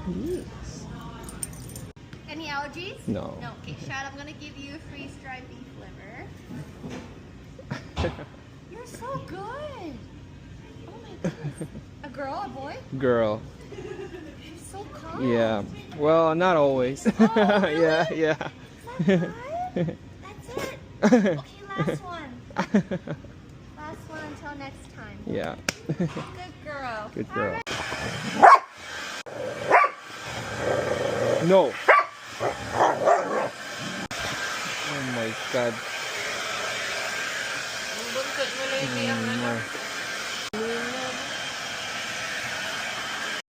Yes. Any allergies? No. No. Okay, Shad, I'm gonna give you a freeze-dried beef liver. You're so good. Oh my goodness. A girl, a boy? Girl. You're so calm. Yeah. Well, not always. Oh, really? Yeah, yeah. Is that good? That's it. Okay, last one. Last one until next time. Yeah. Good girl. Good All girl. right. No. Oh my God. Buntot mo lang yung